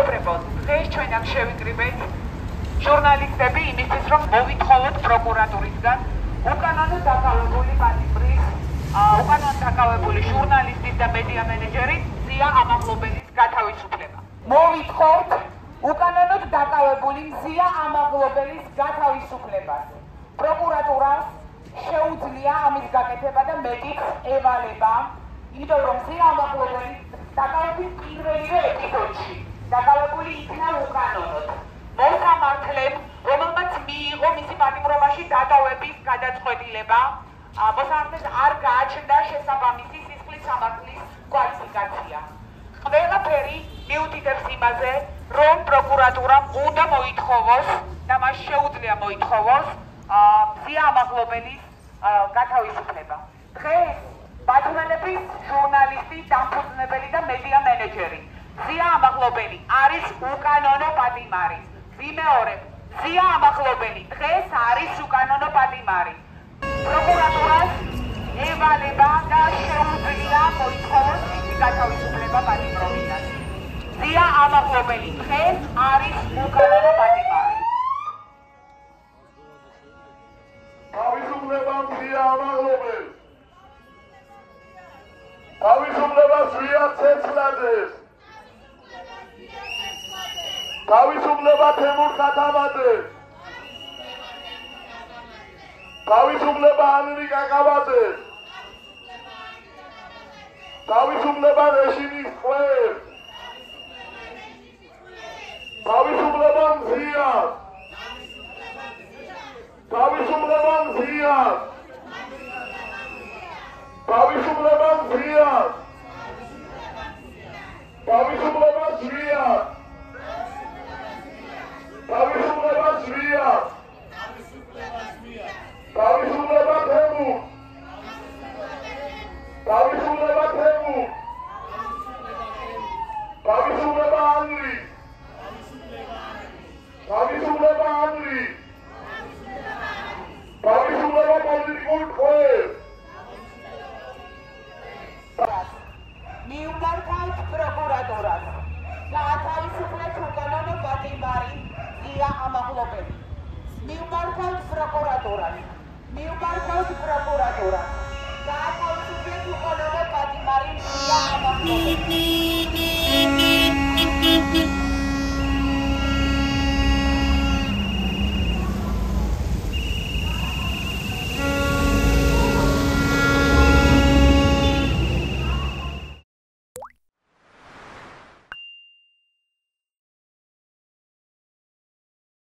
დღეს ჩვენ აქ შევიკრიბეთ ჟურნალისტები იმისთვის, რომ მოვითხოვოთ პროკურატურისგან უკანონოდ დაკავებული პატიმრის, უკანონოდ დაკავებული ჟურნალისტის და მედია მენეჯერის ზია ამაღლობელის გათავისუფლება. მოვითხოვთ უკანონოდ დაკავებული ზია ამაღლობელის გათავისუფლებას. პროკურატურას შეუძლია ამის გაკეთება და მეტიც ევალება, იმიტომ რომ ზია ამაღლობელის დაკავების პირველივე ეპიზოდში დაკავებული იქნა უკანონოდ. მოსამართლემ, რომელმაც მიიღო მისი პატიმრობაში დატოვების გადაწყვეტილება, მოსამართლეს არ გააჩნდა შესაბამისი სისხლის სამართლის კვალიფიკაცია. ყველაფერი მიუთითებს იმაზე, რომ პროკურატურამ უნდა მოითხოვოს და მას შეუძლია მოითხოვოს ზია ამაღლობელის გათავისუფლება. დღეს ბათუმელების ჟურნალისტი, დამფუძნებელი და მედია მენეჯერი ზია ამაღლობელი არის უკანონო პატიმარი. ვიმეორებ, ზია ამაღლობელი დღეს არის უკანონო პატიმარი. პროკურატურას ევალება და შეუძლია მოითხოვოს მისი გათავისუფლება პატიმრობიდან. ზია ამაღლობელი დღეს არის უკანონო პატიმარი. თავისუფლება ზია ამაღლობელს. თავისუფლება ზვია ცეცხლაძეს. თავისუფლება თემურ ხათამაძეს. თავისუფლება ანრი კაკაბაძეს. თავისუფლება რეჟიმის ყველს. თავისუფლება მზიას. თავისუფლება მზიას. თავისუფლება მზიას. თავისუფლება ზვიას. თავისუფლება ზვიას. თავისუფლება თემურ. თავისუფლება თემურ. თავისუფლება ანრი. თავისუფლება ანრი. თავისუფლება პოლიტიკურ ყველს. მიუმართავთ პროკურატურას გაათავისუფლეთ უკანონო პატიმარი ზია ამაღლობელი. მიუმართავთ პროკურატურას გაათავისუფლეთ უკანონო პატიმარი ზია ამაღლობელი.